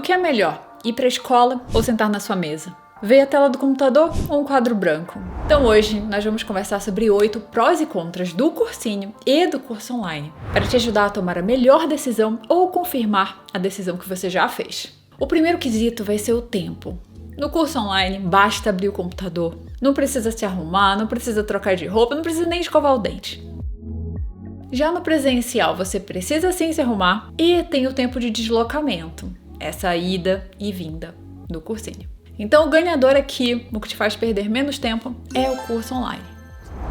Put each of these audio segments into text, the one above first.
que é melhor, ir para a escola ou sentar na sua mesa? Ver a tela do computador ou um quadro branco? Então hoje nós vamos conversar sobre 8 prós e contras do cursinho e do curso online, para te ajudar a tomar a melhor decisão ou confirmar a decisão que você já fez. O primeiro quesito vai ser o tempo. No curso online, basta abrir o computador. Não precisa se arrumar, não precisa trocar de roupa, não precisa nem escovar o dente. Já no presencial, você precisa sim se arrumar e tem o tempo de deslocamento, essa ida e vinda do cursinho. Então o ganhador aqui, o que te faz perder menos tempo, é o curso online.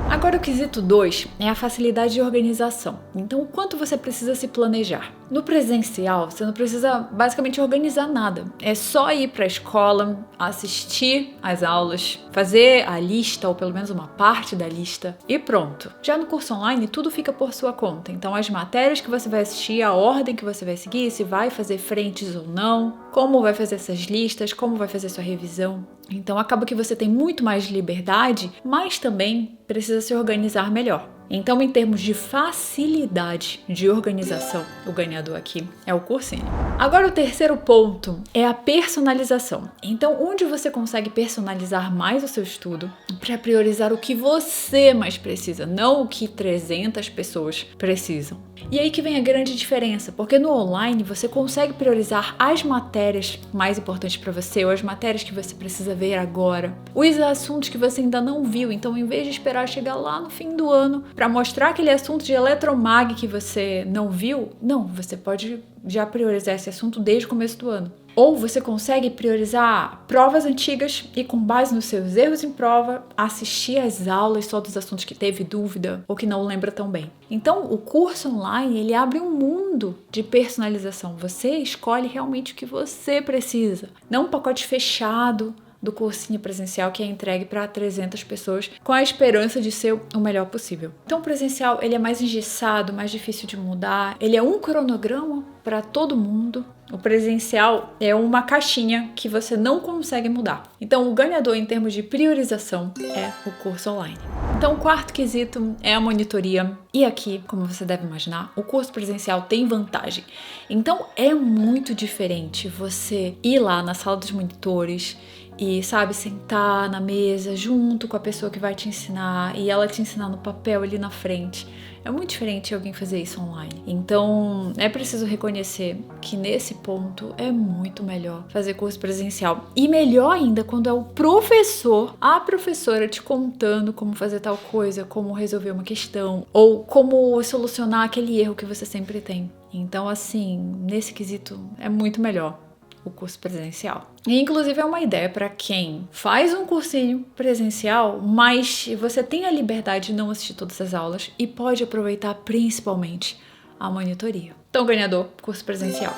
Agora o quesito 2 é a facilidade de organização. Então o quanto você precisa se planejar. No presencial, você não precisa basicamente organizar nada. É só ir para a escola, assistir às aulas, fazer a lista ou pelo menos uma parte da lista e pronto. Já no curso online, tudo fica por sua conta. Então as matérias que você vai assistir, a ordem que você vai seguir, se vai fazer frentes ou não, como vai fazer essas listas, como vai fazer sua revisão. Então acaba que você tem muito mais liberdade, mas também precisa se organizar melhor. Então, em termos de facilidade de organização, o ganhador aqui é o cursinho. Agora, o terceiro ponto é a personalização. Então, onde você consegue personalizar mais o seu estudo para priorizar o que você mais precisa, não o que 300 pessoas precisam. E aí que vem a grande diferença, porque no online você consegue priorizar as matérias mais importantes para você, ou as matérias que você precisa ver agora, os assuntos que você ainda não viu. Então, em vez de esperar chegar lá no fim do ano para mostrar aquele assunto de eletromag que você não viu, não, você pode já priorizar esse assunto desde o começo do ano. Ou você consegue priorizar provas antigas e, com base nos seus erros em prova, assistir às aulas só dos assuntos que teve dúvida ou que não lembra tão bem. Então, o curso online, ele abre um mundo de personalização. Você escolhe realmente o que você precisa, não um pacote fechado do cursinho presencial que é entregue para 300 pessoas com a esperança de ser o melhor possível. Então o presencial ele é mais engessado, mais difícil de mudar, ele é um cronograma para todo mundo. O presencial é uma caixinha que você não consegue mudar. Então o ganhador em termos de priorização é o curso online. Então o quarto quesito é a monitoria. E aqui, como você deve imaginar, o curso presencial tem vantagem. Então é muito diferente você ir lá na sala dos monitores e, sabe, sentar na mesa junto com a pessoa que vai te ensinar e ela te ensinar no papel ali na frente. É muito diferente alguém fazer isso online. Então, é preciso reconhecer que nesse ponto é muito melhor fazer curso presencial. E melhor ainda quando é o professor, a professora te contando como fazer tal coisa, como resolver uma questão ou como solucionar aquele erro que você sempre tem. Então, assim, nesse quesito é muito melhor o curso presencial. E, inclusive, é uma ideia para quem faz um cursinho presencial, mas você tem a liberdade de não assistir todas as aulas e pode aproveitar principalmente a monitoria. Então, ganhador, curso presencial.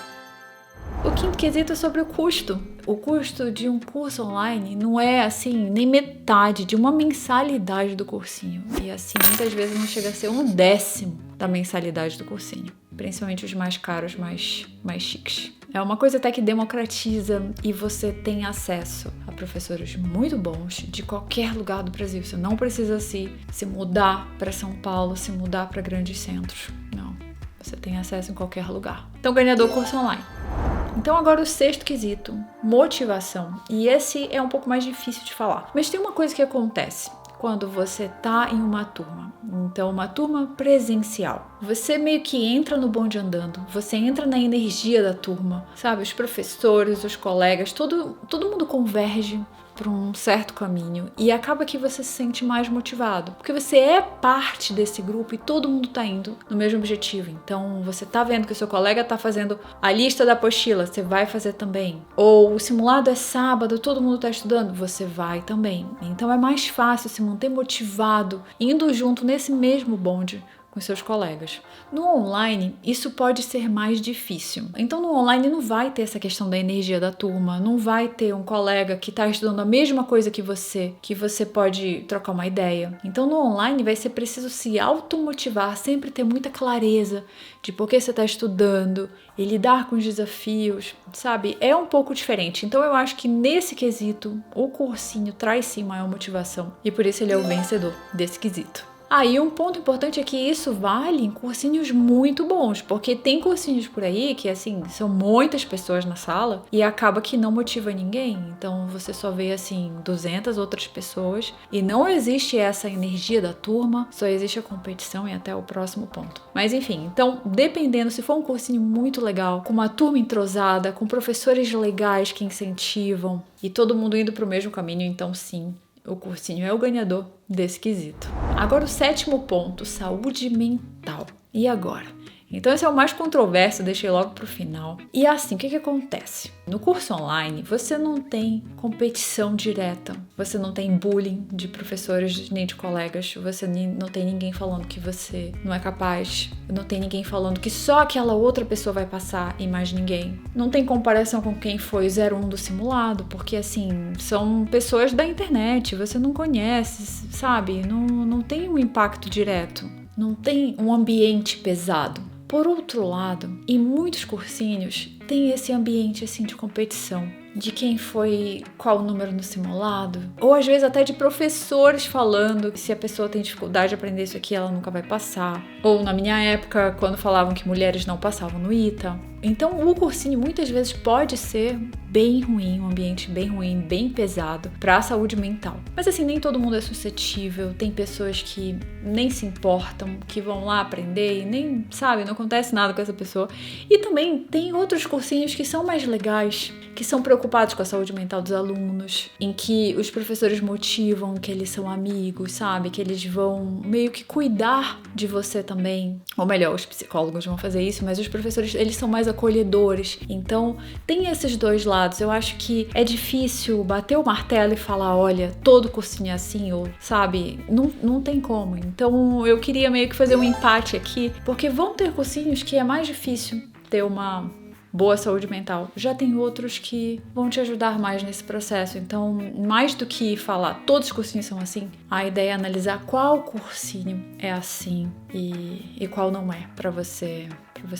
O quinto quesito é sobre o custo. O custo de um curso online não é, assim, nem metade de uma mensalidade do cursinho. E, assim, muitas vezes não chega a ser 1/10 da mensalidade do cursinho. Principalmente os mais caros, mais chiques. É uma coisa até que democratiza e você tem acesso a professores muito bons de qualquer lugar do Brasil. Você não precisa se mudar para São Paulo, se mudar para grandes centros. Não, você tem acesso em qualquer lugar. Então, ganhador, curso online. Então agora o sexto quesito, motivação. E esse é um pouco mais difícil de falar. Mas tem uma coisa que acontece quando você tá em uma turma. Então, uma turma presencial. Você meio que entra no bonde andando, você entra na energia da turma, sabe? Os professores, os colegas, todo mundo converge para um certo caminho e acaba que você se sente mais motivado, porque você é parte desse grupo e todo mundo tá indo no mesmo objetivo. Então você tá vendo que o seu colega tá fazendo a lista da apostila, você vai fazer também. Ou o simulado é sábado, todo mundo tá estudando, você vai também. Então é mais fácil se manter motivado indo junto nesse mesmo bonde com seus colegas. No online, isso pode ser mais difícil. Então, no online não vai ter essa questão da energia da turma, não vai ter um colega que está estudando a mesma coisa que você pode trocar uma ideia. Então, no online vai ser preciso se automotivar, sempre ter muita clareza de por que você está estudando e lidar com os desafios, sabe? É um pouco diferente. Então, eu acho que nesse quesito, o cursinho traz sim maior motivação e por isso ele é o vencedor desse quesito. E um ponto importante é que isso vale em cursinhos muito bons, porque tem cursinhos por aí que, assim, são muitas pessoas na sala e acaba que não motiva ninguém. Então você só vê, assim, 200 outras pessoas e não existe essa energia da turma, só existe a competição e até o próximo ponto. Mas enfim, então, dependendo, se for um cursinho muito legal, com uma turma entrosada, com professores legais que incentivam e todo mundo indo pro mesmo caminho, então sim, o cursinho é o ganhador desse quesito. Agora o 7º ponto, saúde mental. E agora? Então esse é o mais controverso, deixei logo pro final. E assim, o que acontece? No curso online, você não tem competição direta, você não tem bullying de professores nem de colegas, você não tem ninguém falando que você não é capaz, não tem ninguém falando que só aquela outra pessoa vai passar e mais ninguém. Não tem comparação com quem foi 01 do simulado, porque assim, são pessoas da internet, você não conhece, sabe? Não tem um impacto direto, não tem um ambiente pesado. Por outro lado, em muitos cursinhos tem esse ambiente assim de competição, de quem foi qual número no simulado, ou às vezes até de professores falando que se a pessoa tem dificuldade de aprender isso aqui, ela nunca vai passar. Ou na minha época, quando falavam que mulheres não passavam no ITA. Então o cursinho muitas vezes pode ser bem ruim, um ambiente bem ruim, bem pesado para a saúde mental. Mas assim, nem todo mundo é suscetível, tem pessoas que nem se importam, que vão lá aprender e nem, sabe, não acontece nada com essa pessoa. E também tem outros cursinhos que são mais legais, que são preocupados com a saúde mental dos alunos, em que os professores motivam que eles são amigos, sabe? Que eles vão meio que cuidar de você também. Ou melhor, os psicólogos vão fazer isso, mas os professores, eles são mais acolhedores. Então, tem esses dois lados. Eu acho que é difícil bater o martelo e falar, olha, todo cursinho é assim, ou, sabe? Não tem como. Então, eu queria meio que fazer um empate aqui, porque vão ter cursinhos que é mais difícil ter uma boa saúde mental. Já tem outros que vão te ajudar mais nesse processo. Então, mais do que falar todos os cursinhos são assim, a ideia é analisar qual cursinho é assim e qual não é para você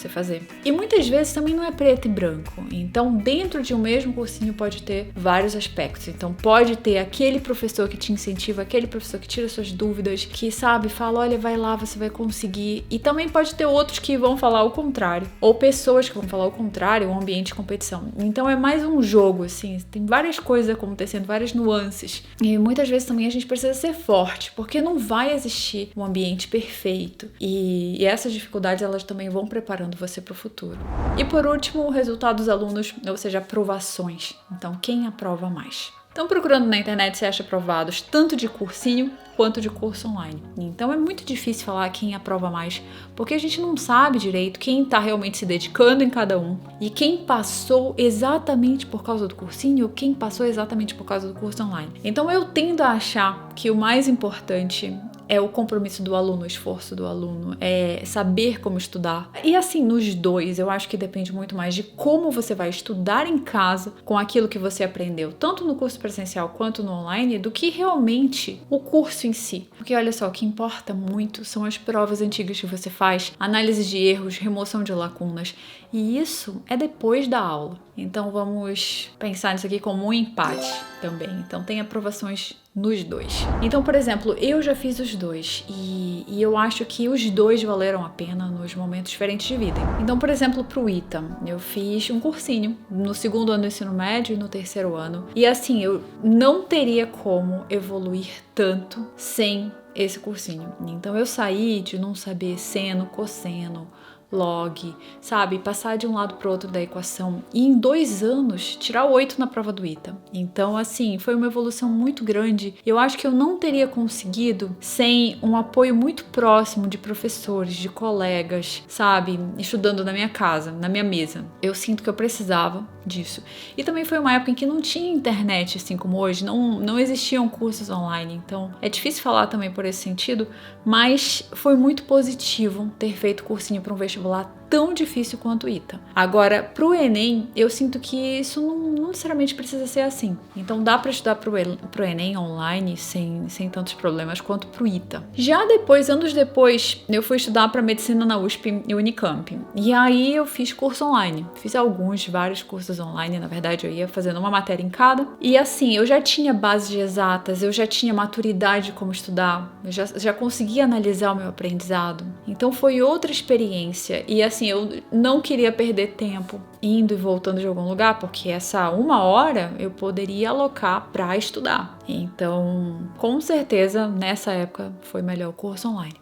fazer. E muitas vezes também não é preto e branco. Então, dentro de um mesmo cursinho pode ter vários aspectos. Então, pode ter aquele professor que te incentiva, aquele professor que tira suas dúvidas, que sabe, fala, olha, vai lá, você vai conseguir. E também pode ter outros que vão falar o contrário. Ou pessoas que vão falar o contrário, um ambiente de competição. Então, é mais um jogo, assim. Tem várias coisas acontecendo, várias nuances. E muitas vezes também a gente precisa ser forte, porque não vai existir um ambiente perfeito. E essas dificuldades, elas também vão preparando você para o futuro. E por último, o resultado dos alunos, ou seja, aprovações. Então, quem aprova mais? Então, procurando na internet, você acha aprovados tanto de cursinho quanto de curso online. Então, é muito difícil falar quem aprova mais, porque a gente não sabe direito quem está realmente se dedicando em cada um e quem passou exatamente por causa do cursinho ou quem passou exatamente por causa do curso online. Então, eu tendo a achar que o mais importante é o compromisso do aluno, o esforço do aluno, é saber como estudar. E assim, nos dois, eu acho que depende muito mais de como você vai estudar em casa com aquilo que você aprendeu, tanto no curso presencial quanto no online, do que realmente o curso em si. Porque olha só, o que importa muito são as provas antigas que você faz, análise de erros, remoção de lacunas, e isso é depois da aula. Então vamos pensar nisso aqui como um empate também. Então tem aprovações nos dois. Então, por exemplo, eu já fiz os dois e eu acho que os dois valeram a pena nos momentos diferentes de vida. Então, por exemplo, pro ITA, eu fiz um cursinho no 2º ano do ensino médio e no 3º ano. E assim, eu não teria como evoluir tanto sem esse cursinho. Então, eu saí de não saber seno, cosseno, log, sabe? Passar de um lado para o outro da equação e em 2 anos tirar 8 na prova do ITA. Então, assim, foi uma evolução muito grande. Eu acho que eu não teria conseguido sem um apoio muito próximo de professores, de colegas, sabe? Estudando na minha casa, na minha mesa. Eu sinto que eu precisava disso. E também foi uma época em que não tinha internet, assim como hoje, não existiam cursos online. Então, é difícil falar também por esse sentido, mas foi muito positivo ter feito cursinho para um vestibular tão difícil quanto o ITA. Agora, pro Enem, eu sinto que isso não necessariamente precisa ser assim. Então dá para estudar pro Enem online sem tantos problemas quanto pro ITA. Já depois, anos depois, eu fui estudar para medicina na USP e Unicamp. E aí eu fiz curso online. Fiz vários cursos online, na verdade eu ia fazendo uma matéria em cada. E assim, eu já tinha bases de exatas, eu já tinha maturidade de como estudar, eu já conseguia analisar o meu aprendizado. Então foi outra experiência. E assim, eu não queria perder tempo indo e voltando de algum lugar, porque essa 1 hora eu poderia alocar para estudar. Então, com certeza, nessa época foi melhor o curso online.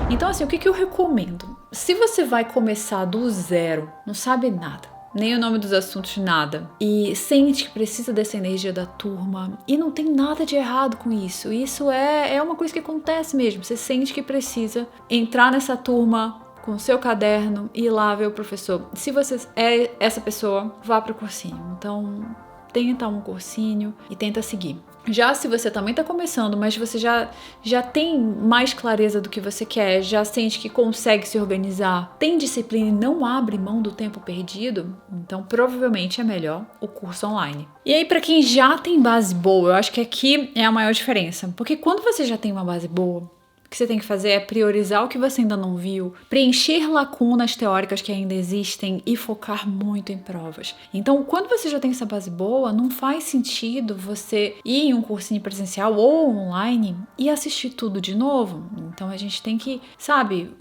Então assim, o que eu recomendo? Se você vai começar do zero, não sabe nada, nem o nome dos assuntos, nada, e sente que precisa dessa energia da turma, e não tem nada de errado com isso. Isso é uma coisa que acontece mesmo. Você sente que precisa entrar nessa turma com o seu caderno e ir lá ver o professor. Se você é essa pessoa, vá para o cursinho. Então, tenta um cursinho e tenta seguir. Já se você também está começando, mas você já tem mais clareza do que você quer, já sente que consegue se organizar, tem disciplina e não abre mão do tempo perdido, então provavelmente é melhor o curso online. E aí, para quem já tem base boa, eu acho que aqui é a maior diferença, porque quando você já tem uma base boa, o que você tem que fazer é priorizar o que você ainda não viu, preencher lacunas teóricas que ainda existem e focar muito em provas. Então, quando você já tem essa base boa, não faz sentido você ir em um cursinho presencial ou online e assistir tudo de novo. Então, a gente tem que,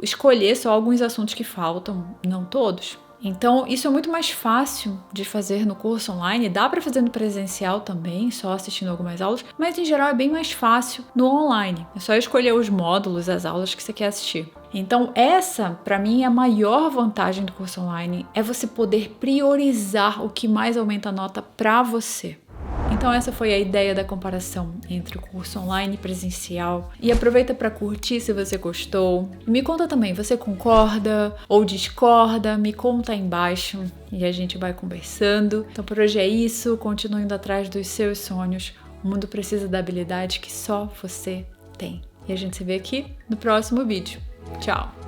escolher só alguns assuntos que faltam, não todos. Então, isso é muito mais fácil de fazer no curso online, dá para fazer no presencial também, só assistindo algumas aulas, mas em geral é bem mais fácil no online. É só escolher os módulos, as aulas que você quer assistir. Então, essa, para mim, é a maior vantagem do curso online, é você poder priorizar o que mais aumenta a nota para você. Então essa foi a ideia da comparação entre o curso online e presencial. E aproveita para curtir se você gostou. Me conta também, você concorda ou discorda? Me conta aí embaixo e a gente vai conversando. Então por hoje é isso, continue indo atrás dos seus sonhos. O mundo precisa da habilidade que só você tem. E a gente se vê aqui no próximo vídeo. Tchau!